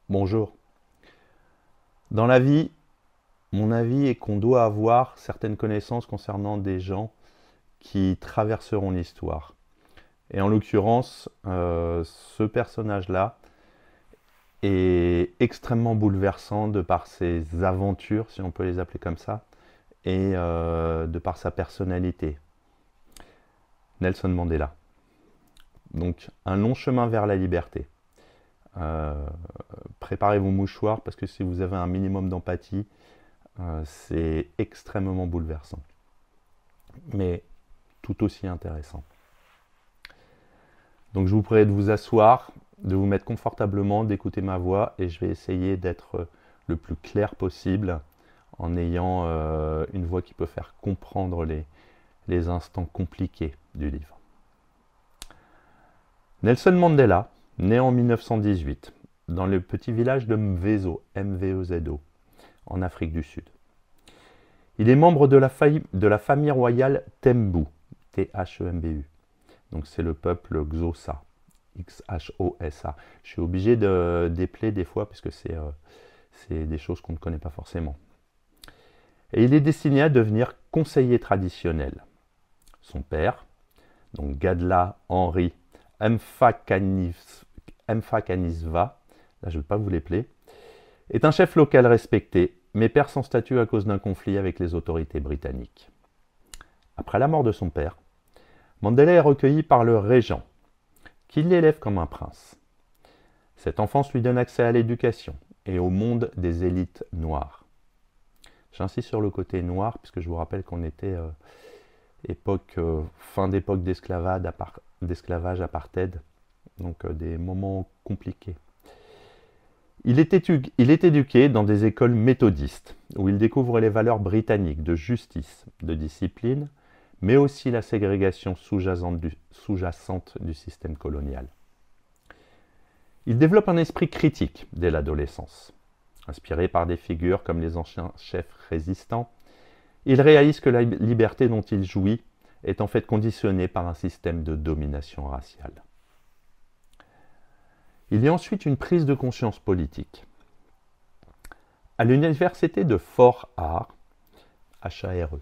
Bonjour. Dans la vie, mon avis est qu'on doit avoir certaines connaissances concernant des gens qui traverseront l'histoire. Et en l'occurrence, ce personnage-là est extrêmement bouleversant de par ses aventures, si on peut les appeler comme ça, et de par sa personnalité. Nelson Mandela. Donc, un long chemin vers la liberté. Euh, Préparez vos mouchoirs parce que si vous avez un minimum d'empathie, c'est extrêmement bouleversant, mais tout aussi intéressant. Donc je vous prie de vous asseoir, de vous mettre confortablement, d'écouter ma voix et je vais essayer d'être le plus clair possible en ayant une voix qui peut faire comprendre les instants compliqués du livre. Nelson Mandela, né en 1918, dans le petit village de Mvezo, M-V-E-Z-O, en Afrique du Sud. Il est membre de la famille royale Tembu, T-H-E-M-B-U. Donc c'est le peuple Xhosa, X-H-O-S-A. Je suis obligé de dépeler des fois parce que c'est des choses qu'on ne connaît pas forcément. Et il est destiné à devenir conseiller traditionnel. Son père, donc Gadla Henri Mfakanisva, là je ne vais pas vous l'épeler, est un chef local respecté, mais perd son statut à cause d'un conflit avec les autorités britanniques. Après la mort de son père, Mandela est recueilli par le régent, qui l'élève comme un prince. Cette enfance lui donne accès à l'éducation et au monde des élites noires. J'insiste sur le côté noir, puisque je vous rappelle qu'on était fin d'époque d'esclavage apartheid, donc des moments compliqués. Il est éduqué dans des écoles méthodistes, où il découvre les valeurs britanniques de justice, de discipline, mais aussi la ségrégation sous-jacente du système colonial. Il développe un esprit critique dès l'adolescence. Inspiré par des figures comme les anciens chefs résistants, il réalise que la liberté dont il jouit est en fait conditionnée par un système de domination raciale. Il y a ensuite une prise de conscience politique. À l'université de Fort Hare, H-A-R-E,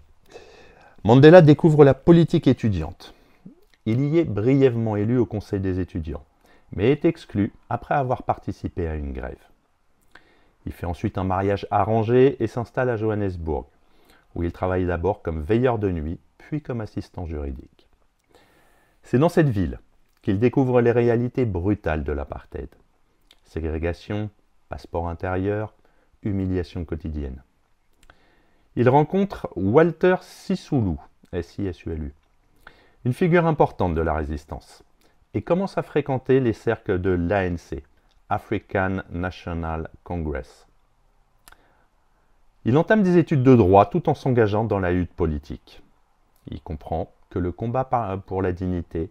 Mandela découvre la politique étudiante. Il y est brièvement élu au Conseil des étudiants, mais est exclu après avoir participé à une grève. Il fait ensuite un mariage arrangé et s'installe à Johannesburg, où il travaille d'abord comme veilleur de nuit, puis comme assistant juridique. C'est dans cette ville qu'il découvre les réalités brutales de l'apartheid. Ségrégation, passeport intérieur, humiliation quotidienne. Il rencontre Walter Sisulu, S-I-S-U-L-U, une figure importante de la résistance, et commence à fréquenter les cercles de l'ANC, African National Congress. Il entame des études de droit tout en s'engageant dans la lutte politique. Il comprend que le combat pour la dignité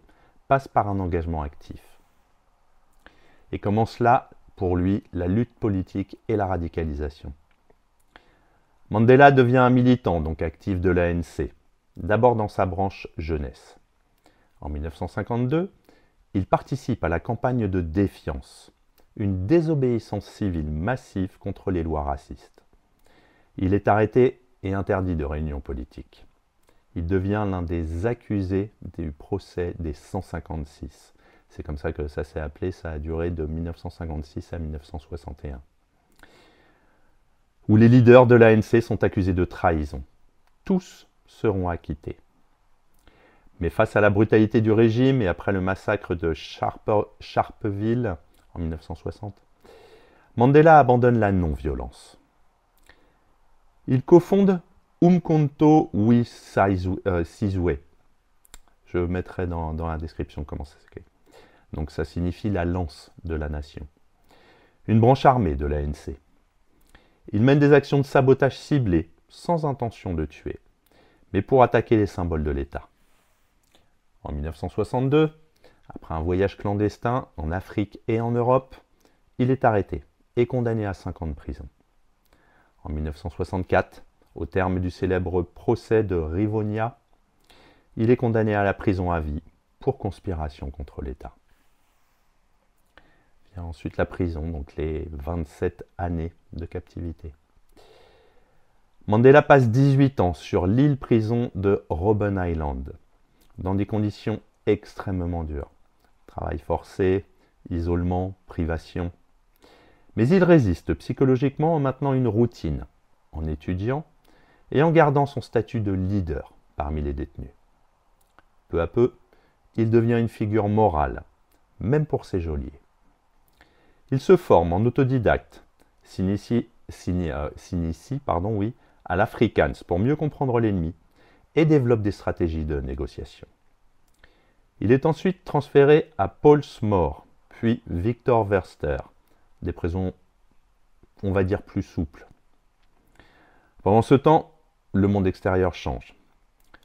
passe par un engagement actif. Et commence là, pour lui, la lutte politique et la radicalisation. Mandela devient un militant, donc actif de l'ANC, d'abord dans sa branche jeunesse. En 1952, il participe à la campagne de défiance, une désobéissance civile massive contre les lois racistes. Il est arrêté et interdit de réunion politique. Il devient l'un des accusés du procès des 156. C'est comme ça que ça s'est appelé, ça a duré de 1956 à 1961. Où les leaders de l'ANC sont accusés de trahison. Tous seront acquittés. Mais face à la brutalité du régime et après le massacre de Sharpeville en 1960, Mandela abandonne la non-violence. Il cofonde Umkhonto we Sizwe. Je mettrai dans la description comment ça s'écrit. Donc ça signifie la lance de la nation. Une branche armée de l'ANC. Il mène des actions de sabotage ciblées, sans intention de tuer, mais pour attaquer les symboles de l'État. En 1962, après un voyage clandestin en Afrique et en Europe, il est arrêté et condamné à 5 ans de prison. En 1964, au terme du célèbre procès de Rivonia, il est condamné à la prison à vie pour conspiration contre l'État. Et ensuite la prison, donc les 27 années de captivité. Mandela passe 18 ans sur l'île prison de Robben Island, dans des conditions extrêmement dures. Travail forcé, isolement, privation. Mais il résiste psychologiquement en maintenant une routine, en étudiant et en gardant son statut de leader parmi les détenus. Peu à peu, il devient une figure morale, même pour ses geôliers. Il se forme en autodidacte, s'initie à l'Afrikaans pour mieux comprendre l'ennemi et développe des stratégies de négociation. Il est ensuite transféré à Pollsmoor, puis Victor Verster, des prisons, on va dire, plus souples. Pendant ce temps, le monde extérieur change.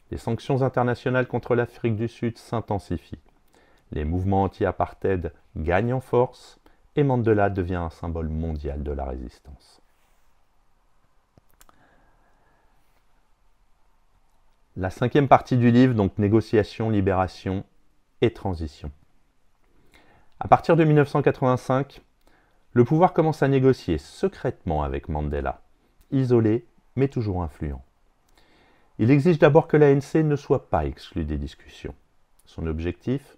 Les sanctions internationales contre l'Afrique du Sud s'intensifient. Les mouvements anti-apartheid gagnent en force et Mandela devient un symbole mondial de la résistance. La 5e partie du livre, donc négociation, libération et transition. À partir de 1985, le pouvoir commence à négocier secrètement avec Mandela, isolé mais toujours influent. Il exige d'abord que l'ANC ne soit pas exclue des discussions. Son objectif,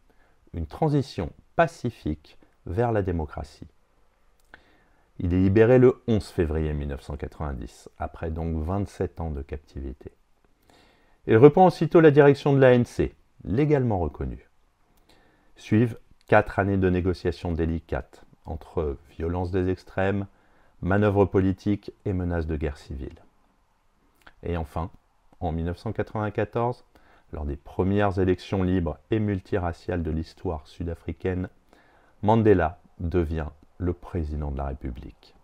une transition pacifique vers la démocratie. Il est libéré le 11 février 1990, après donc 27 ans de captivité. Il reprend aussitôt la direction de l'ANC, légalement reconnue. Suivent 4 années de négociations délicates, entre violence des extrêmes, manœuvres politiques et menaces de guerre civile. Et enfin, en 1994, lors des premières élections libres et multiraciales de l'histoire sud-africaine, Mandela devient le président de la République.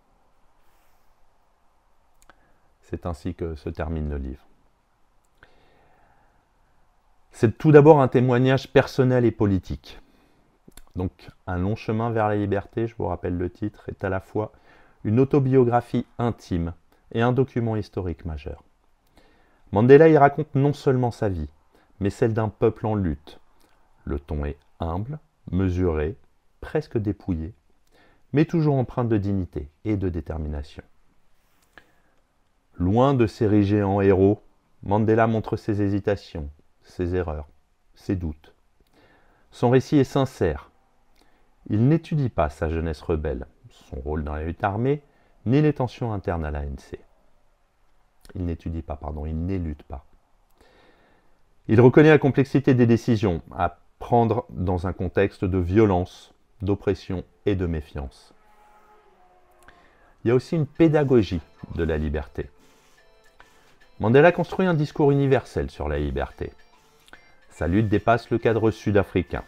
C'est ainsi que se termine le livre. C'est tout d'abord un témoignage personnel et politique. Donc, un long chemin vers la liberté, je vous rappelle le titre, est à la fois une autobiographie intime et un document historique majeur. Mandela y raconte non seulement sa vie, mais celle d'un peuple en lutte. Le ton est humble, mesuré, presque dépouillé, mais toujours empreint de dignité et de détermination. Loin de s'ériger en héros, Mandela montre ses hésitations, ses erreurs, ses doutes. Son récit est sincère. Il n'étudie pas sa jeunesse rebelle, son rôle dans la lutte armée, ni les tensions internes à l'ANC. Il n'élude pas. Il reconnaît la complexité des décisions à prendre dans un contexte de violence, d'oppression et de méfiance. Il y a aussi une pédagogie de la liberté. Mandela construit un discours universel sur la liberté. Sa lutte dépasse le cadre sud-africain.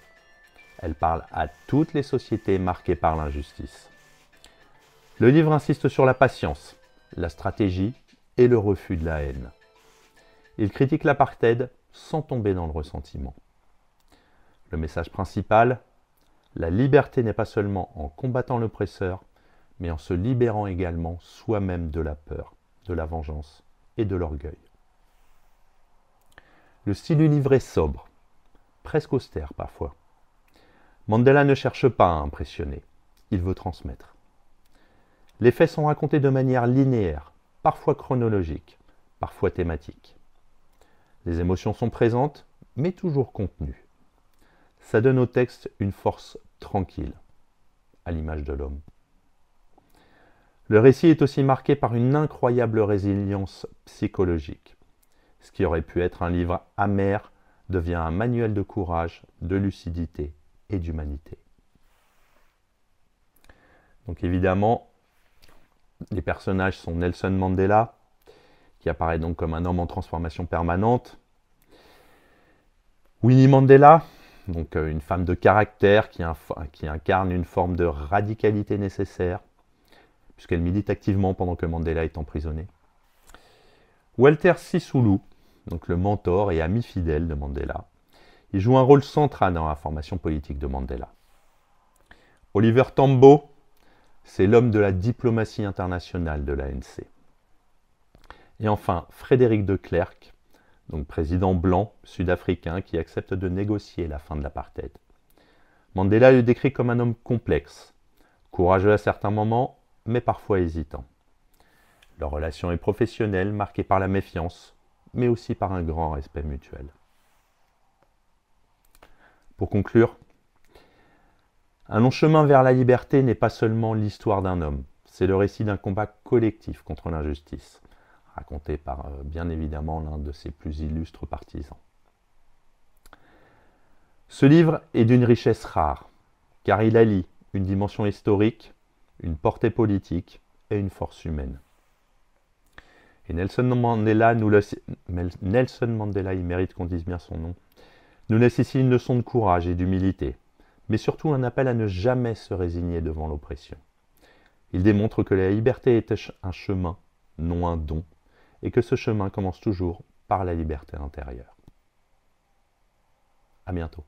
Elle parle à toutes les sociétés marquées par l'injustice. Le livre insiste sur la patience, la stratégie et le refus de la haine. Il critique l'apartheid sans tomber dans le ressentiment. Le message principal, la liberté n'est pas seulement en combattant l'oppresseur, mais en se libérant également soi-même de la peur, de la vengeance et de l'orgueil. Le style du livre est sobre, presque austère parfois. Mandela ne cherche pas à impressionner, il veut transmettre. Les faits sont racontés de manière linéaire, parfois chronologique, parfois thématique. Les émotions sont présentes, mais toujours contenues. Ça donne au texte une force tranquille, à l'image de l'homme. Le récit est aussi marqué par une incroyable résilience psychologique. Ce qui aurait pu être un livre amer devient un manuel de courage, de lucidité et d'humanité. Donc évidemment, les personnages sont Nelson Mandela, qui apparaît donc comme un homme en transformation permanente. Winnie Mandela, donc une femme de caractère qui incarne une forme de radicalité nécessaire, puisqu'elle milite activement pendant que Mandela est emprisonné. Walter Sisulu, donc le mentor et ami fidèle de Mandela, il joue un rôle central dans la formation politique de Mandela. Oliver Tambo, c'est l'homme de la diplomatie internationale de l'ANC. Et enfin, Frédéric de Klerk, donc président blanc sud-africain qui accepte de négocier la fin de l'apartheid. Mandela le décrit comme un homme complexe, Courageux à certains moments, mais parfois hésitant. Leur relation est professionnelle, marquée par la méfiance, mais aussi par un grand respect mutuel. Pour conclure, un long chemin vers la liberté n'est pas seulement l'histoire d'un homme, c'est le récit d'un combat collectif contre l'injustice, raconté par bien évidemment l'un de ses plus illustres partisans. Ce livre est d'une richesse rare, car il allie une dimension historique, une portée politique et une force humaine. Et Nelson Mandela, il mérite qu'on dise bien son nom, nous laisse ici une leçon de courage et d'humilité, mais surtout un appel à ne jamais se résigner devant l'oppression. Il démontre que la liberté est un chemin, non un don, et que ce chemin commence toujours par la liberté intérieure. À bientôt.